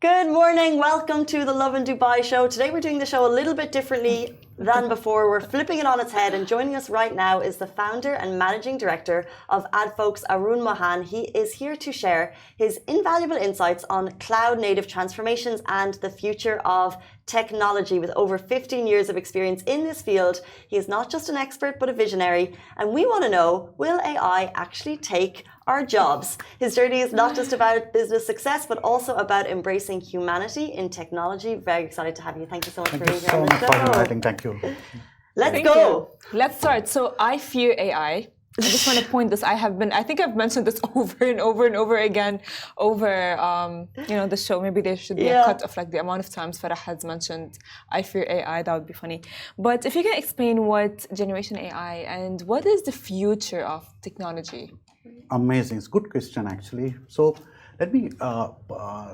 Good morning. Welcome to the Lovin Dubai show. Today we're doing the show a little bit differently than before. We're flipping it on its head, and joining us right now is the founder and managing director of Adfolks, Arun Mohan. He is here to share his invaluable insights on cloud native transformations and the future of technology. With over 15 years of experience in this field, he is not just an expert but a visionary, and we want to know, will AI actually take our jobs? His journey is not just about business success, but also about embracing humanity in technology. Very excited to have you. Thank you so much for being here on the show. Thank you so much for inviting. Thank you. Let's go. Let's start. So I fear AI. I just want to point this. I think I've mentioned this over and over and over again over, the show. Maybe there should be a cut of like the amount of times Farah has mentioned I fear AI. That would be funny. But if you can explain what generation AI and what is the future of technology? Amazing. It's a good question, actually. So let me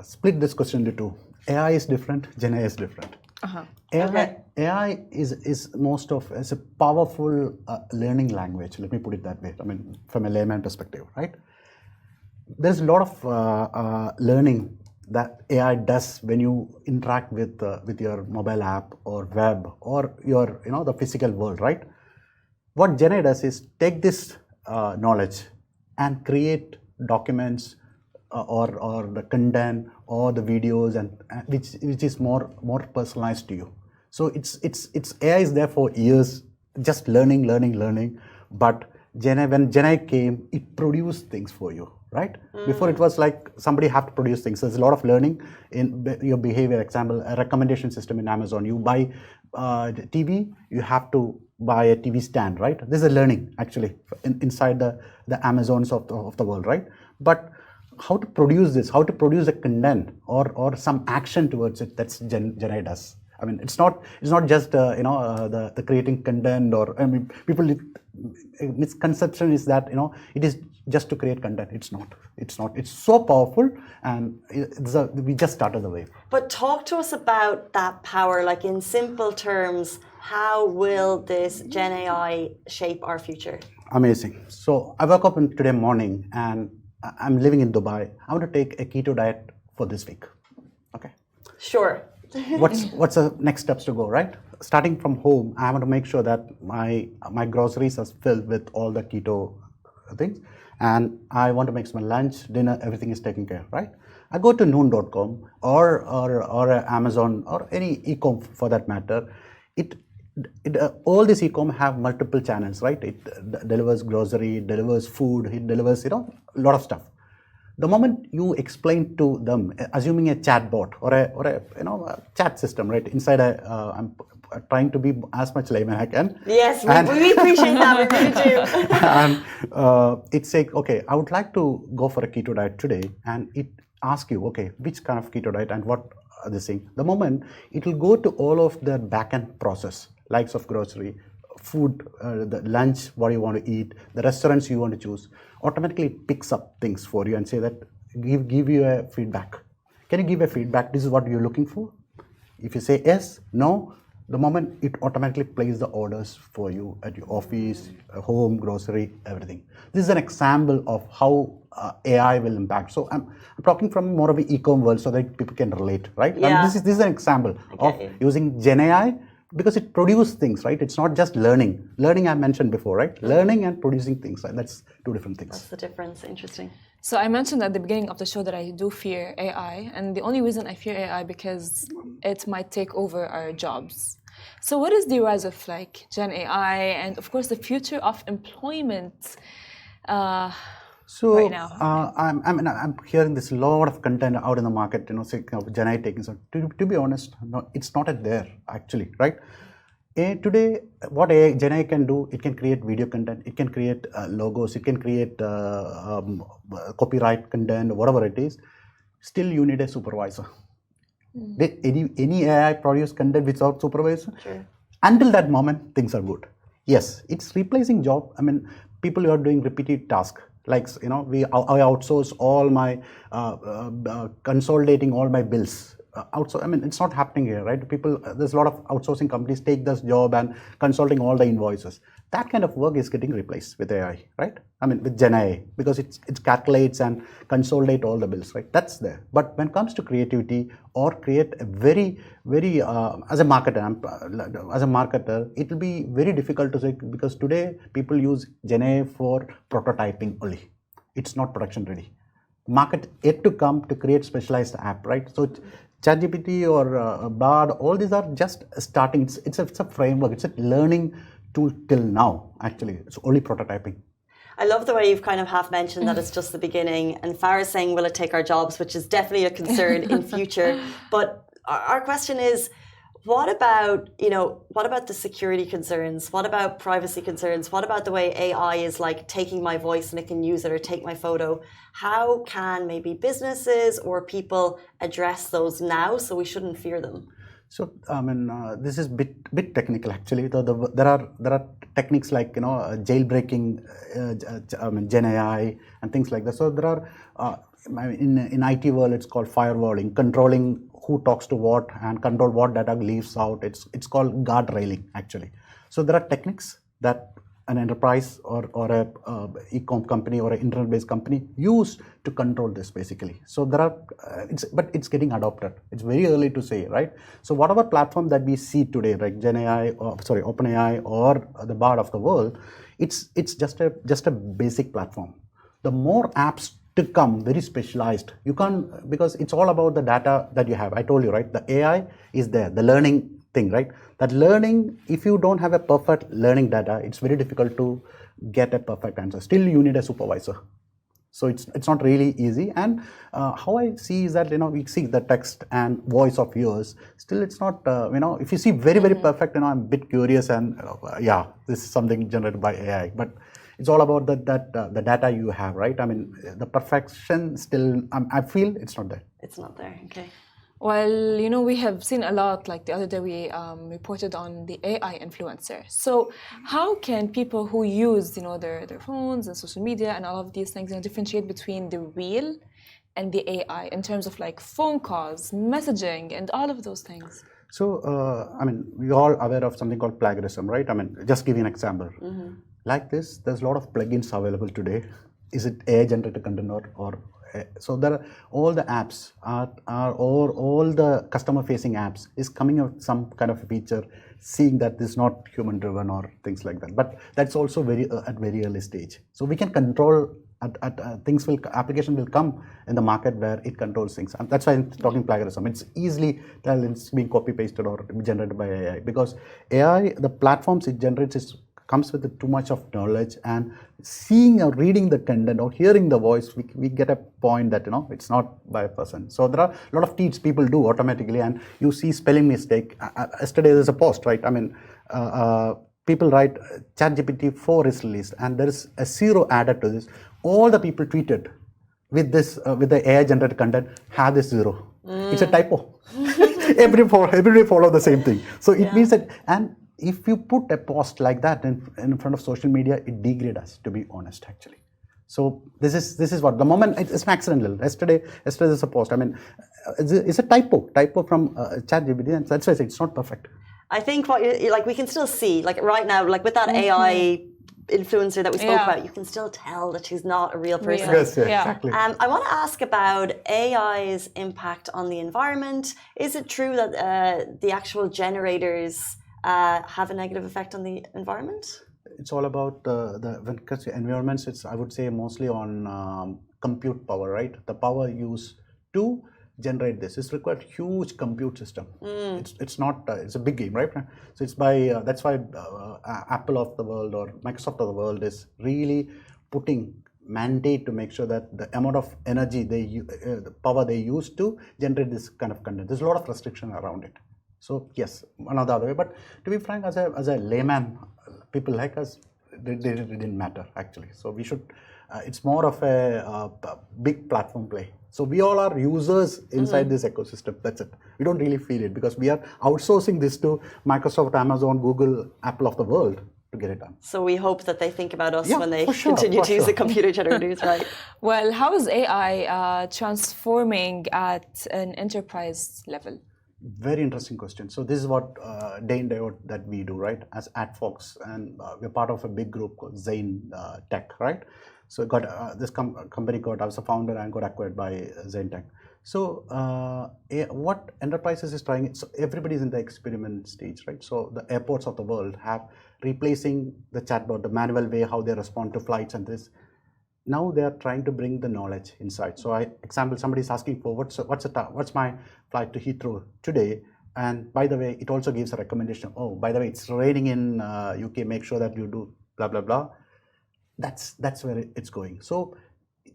split this question into two. AI is different, Gen AI is different. AI is a powerful learning language. Let me put it that way. I mean, from a layman perspective, right? There's a lot of learning that AI does when you interact with your mobile app or web or your the physical world, right? What Gen AI does is take this knowledge and create documents or the content or the videos and which is more personalized to you. So it's AI is there for years, just learning. But when Gen AI came, it produced things for you, right? Before it was like somebody have to produce things. So there's a lot of learning in your behavior. Example, a recommendation system in Amazon. You buy TV, you have to buy a TV stand, right? This is a learning actually inside the Amazons of the world, right? But how to produce this, how to produce a content or some action towards it, that's Gen AI does. I mean, it's not just the creating content or people misconception is that it is just to create content. It's not. It's so powerful, and we just started the wave. But talk to us about that power, like in simple terms. How will this Gen AI shape our future? Amazing. So I woke up today morning and I'm living in Dubai. I want to take a keto diet for this week. Okay. Sure. What's the next steps to go, right? Starting from home, I want to make sure that my groceries are filled with all the keto things, and I want to make some lunch, dinner, everything is taken care of, right? I go to noon.com or Amazon or any e-com for that matter. All these e-com have multiple channels, right? It delivers grocery, it delivers food, it delivers a lot of stuff. The moment you explain to them, assuming a chat bot or a chat system, right? Inside I'm trying to be as much layman I can. Yes, we appreciate that. We really do. And it's like, okay, I would like to go for a keto diet today, and it asks you, okay, which kind of keto diet and what are this thing. The moment it will go to all of the back-end process, likes of grocery, food, the lunch, what you want to eat, the restaurants you want to choose, automatically it picks up things for you and say that give you a feedback. Can you give a feedback? This is what you're looking for. If you say yes, no, the moment it automatically plays the orders for you at your office, home, grocery, everything. This is an example of how AI will impact. So I'm talking from more of an e-com world so that people can relate, right? Yeah. This is an example of using Gen AI. Because it produces things, right? It's not just learning. Learning I mentioned before, right? Learning and producing things. That's two different things. That's the difference. Interesting. So I mentioned at the beginning of the show that I do fear AI. And the only reason I fear AI because it might take over our jobs. So what is the rise of like Gen AI and of course the future of employment right now? I'm hearing this lot of content out in the market, Gen AI taking. So to be honest, no, it's not there actually, right? Today, what Gen AI can do, it can create video content, it can create logos, it can create copyright content, whatever it is. Still, you need a supervisor. Did any AI produce content without supervisor? Sure. Until that moment, things are good. Yes, it's replacing job. I mean, people who are doing repetitive tasks. Like, I outsource all my consolidating all my bills I mean, it's not happening here, right? People, there's a lot of outsourcing companies take this job and consulting all the invoices. That kind of work is getting replaced with AI, right? I mean, with Gen AI, because it calculates and consolidate all the bills, right? That's there. But when it comes to creativity or create a very, very, as a marketer, it will be very difficult to say, because today people use Gen AI for prototyping only. It's not production ready. Market yet to come to create specialized app, right? So ChatGPT or Bard, all these are just starting. It's a framework. It's a learning tool till now. Actually, it's only prototyping. I love the way you've kind of half mentioned that it's just the beginning. And Farah's saying, will it take our jobs? Which is definitely a concern in future. But our question is, what about the security concerns? What about privacy concerns? What about the way AI is like taking my voice and it can use it, or take my photo? How can maybe businesses or people address those now so we shouldn't fear them? So I mean, this is bit technical actually. There are techniques like jailbreaking, I mean Gen AI and things like that. So there are in IT world it's called firewalling, controlling who talks to what and control what data leaves out. It's called guard railing actually. So there are techniques that an enterprise or a e-com company or an internet-based company use to control this basically. So there are, but it's getting adopted. It's very early to say, right? So whatever platform that we see today, like Gen AI, OpenAI, or the Bard of the world, it's just a basic platform. The more apps to come, very specialized, you can't, because it's all about the data that you have. I told you, right? The AI is there, the learning thing, right? That learning, if you don't have a perfect learning data, it's very difficult to get a perfect answer. Still, you need a supervisor. So it's not really easy. And how I see is that, we see the text and voice of yours. Still, it's not, if you see very, very perfect, I'm a bit curious and yeah, this is something generated by AI. But it's all about the data you have, right? I mean, the perfection still, I feel it's not there. It's not there, okay. Well, we have seen a lot, like the other day we reported on the AI influencer. So how can people who use, their phones and social media and all of these things, differentiate between the real and the AI in terms of like phone calls, messaging, and all of those things? So, I mean, we're all aware of something called plagarism, right? I mean, just give you an example. Like this, there's a lot of plugins available today. Is it AI generated content or so there are all the apps or all the customer facing apps is coming out some kind of a feature, seeing that this is not human driven or things like that. But that's also at very early stage. So we can control application will come in the market where it controls things. And that's why I'm talking plagiarism. It's easily it's being copy pasted or generated by AI, because AI, the platforms it generates comes with too much of knowledge, and seeing or reading the content or hearing the voice, we get a point that it's not by a person. So there are a lot of tests people do automatically, and you see spelling mistake. Yesterday there's a post, right? I mean, people write ChatGPT 4 is released, and there is a 0 added to this. All the people tweeted with this with the AI generated content have this 0. It's a typo. Everybody follow the same thing. So it means that, and if you put a post like that in front of social media, it degrades us, to be honest, actually. So this is what the moment it's accidental. Yesterday there's a post. I mean, it's a typo from ChatGPT, and that's why it's not perfect. I think we can still see, like right now, like with that AI influencer that we spoke about, you can still tell that she's not a real person. Yes, exactly. I want to ask about AI's impact on the environment. Is it true that the actual generators have a negative effect on the environment? It's all about when it comes to environments. It's, I would say, mostly on compute power, right? The power used to generate this. It's required huge compute system. It's not. It's a big game, right? So it's by that's why Apple of the world or Microsoft of the world is really putting mandate to make sure that the amount of energy the power they use to generate this kind of content. There's a lot of restriction around it. So yes, another way. But to be frank, as a layman, people like us, it didn't matter actually. So we should. It's more of a big platform play. So we all are users inside this ecosystem. That's it. We don't really feel it because we are outsourcing this to Microsoft, Amazon, Google, Apple of the world. to get it done. So we hope that they think about us Yeah, when they for sure, continue for to use the sure. computer-generated news, right? Well, how is AI transforming at an enterprise level? Very interesting question. So this is what day in day out that we do, right? As Adfolks, and we're part of a big group called Zain Tech, right? So it got this company got. I was a founder and got acquired by Zain Tech. So what enterprises is trying. So everybody's in the experiment stage, right? So the airports of the world have replacing the chatbot, the manual way how they respond to flights and this. Now they are trying to bring the knowledge inside. So example, somebody is asking for what's my flight to Heathrow today, and by the way, it also gives a recommendation. Oh, by the way, it's raining in UK. Make sure that you do blah blah blah. That's where it's going. So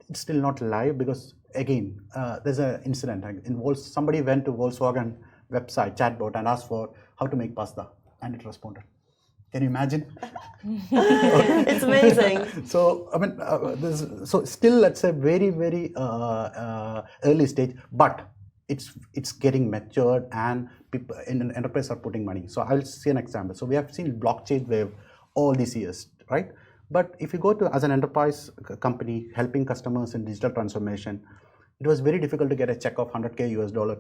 it's still not live because again, there's an incident. Involves somebody went to Volkswagen website chatbot and asked for how to make pasta, and it responded. Can you imagine? It's amazing. So I mean, so still let's say very early stage, but it's getting matured and people in an enterprise are putting money. So I'll see an example. So we have seen blockchain wave all these years, right? But if you go to as an enterprise company helping customers in digital transformation, it was very difficult to get a check of $100K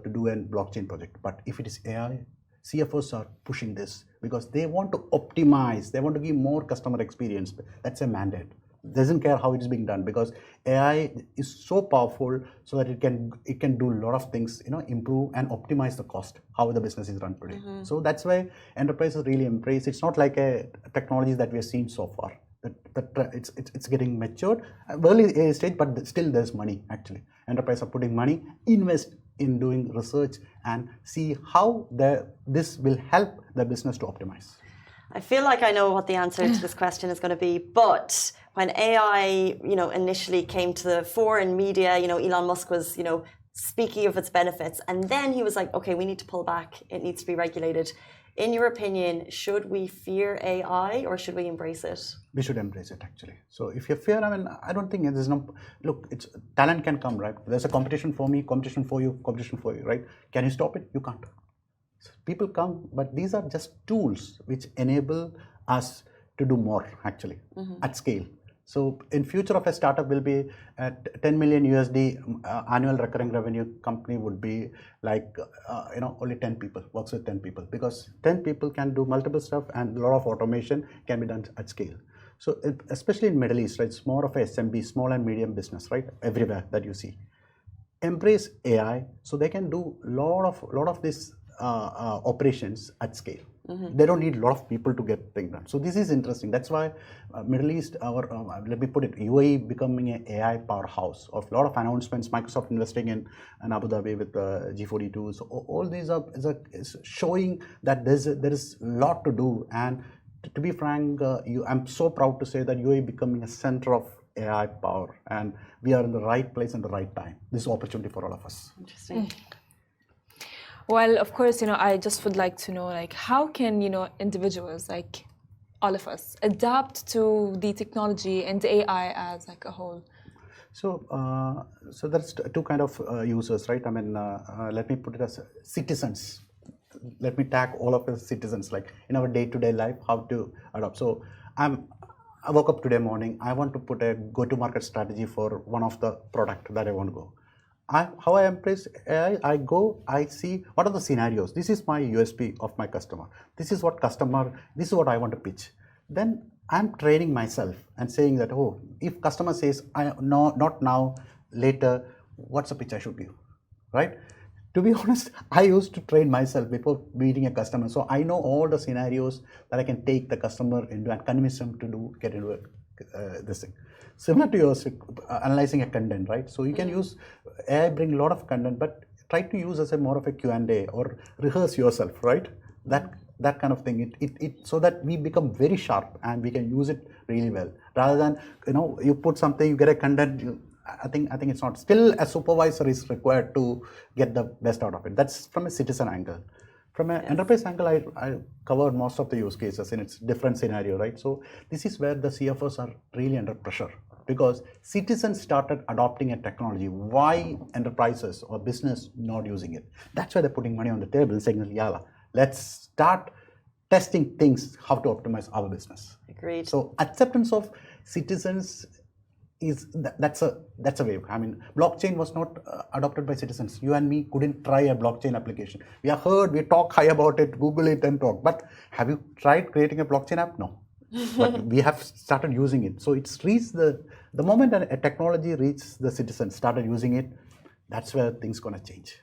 to do a blockchain project. But if it is AI, CFOs are pushing this because they want to optimize, they want to give more customer experience. That's a mandate. Doesn't care how it is being done because AI is so powerful so that it can do a lot of things, improve and optimize the cost, how the business is run today. So that's why enterprises really embrace. It's not like a technology that we have seen so far. It's getting matured, early stage, but still there's money actually. Enterprises are putting money, invest in doing research and see how this will help the business to optimize. I feel like I know what the answer to this question is going to be, but when AI, initially came to the fore in media, Elon Musk was, speaking of its benefits, and then he was like, okay, we need to pull back. It needs to be regulated. In your opinion, should we fear AI or should we embrace it? We should embrace it actually. So if you fear, I don't think there's no, look, talent can come, right? There's a competition for me, competition for you, right? Can you stop it? You can't. So people come, but these are just tools which enable us to do more actually at scale. So in future of a startup will be at 10 million USD annual recurring revenue company would be like, only 10 people, works with 10 people because 10 people can do multiple stuff and a lot of automation can be done at scale. So especially in Middle East, right, it's more of a SMB, small and medium business, right, everywhere that you see. Embrace AI so they can do lot of these operations at scale. They don't need a lot of people to get things done. So this is interesting. That's why Middle East, let me put it, UAE becoming an AI powerhouse of a lot of announcements. Microsoft investing in Abu Dhabi with G42. So all these is showing that there is a lot to do. And to be frank, I'm so proud to say that UAE becoming a center of AI power, and we are in the right place and the right time. This is opportunity for all of us. Interesting. Well, of course, I just would like to know, like, how can, individuals, like all of us, adapt to the technology and the AI as like a whole? So, so that's two kind of users, right? Let me put it as citizens. Let me tag all of us citizens, like in our day-to-day life, how to adopt. So, I woke up today morning. I want to put a go-to-market strategy for one of the product that I want to go. How I embrace AI, I see what are the scenarios. This is my USP of my customer. This is what I want to pitch. Then I'm training myself and saying that, oh, if customer says, no, not now, later, what's the pitch I should give, right? To be honest, I used to train myself before meeting a customer. So I know all the scenarios that I can take the customer into and convince them to get into this thing. Similar to yours, analyzing a content, right? So you can use AI, bring a lot of content, but try to use as a more of a Q&A or rehearse yourself, right? That kind of thing. So that we become very sharp and we can use it really well. Rather than you put something, you get a content. I think it's not. Still, a supervisor is required to get the best out of it. That's from a citizen angle. From an enterprise angle, I covered most of the use cases in its different scenario, right? So this is where the CFOs are really under pressure because citizens started adopting a technology. Why enterprises or business not using it? That's why they're putting money on the table saying, yalla, let's start testing things, how to optimize our business. Agreed. So acceptance of citizens is that's a wave. I mean, blockchain was not adopted by citizens. You and me couldn't try a blockchain application. We talk high about it, Google it and talk. But have you tried creating a blockchain app? No. But we have started using it. So it's reached the moment a technology reaches the citizens, started using it, that's where things gonna change.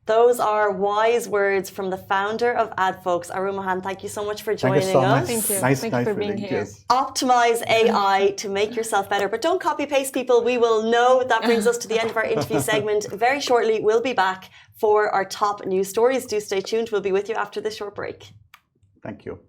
Those are wise words from the founder of Adfolks, Arun Mohan. Thank you so much for joining Thank you so us. much. Thank you. Nice, Thank you for being feeling. here. Yes. Optimize AI to make yourself better, but don't copy paste people. We will know. That brings us to the end of our interview segment. Very shortly, we'll be back for our top news stories. Do stay tuned. We'll be with you after this short break. Thank you.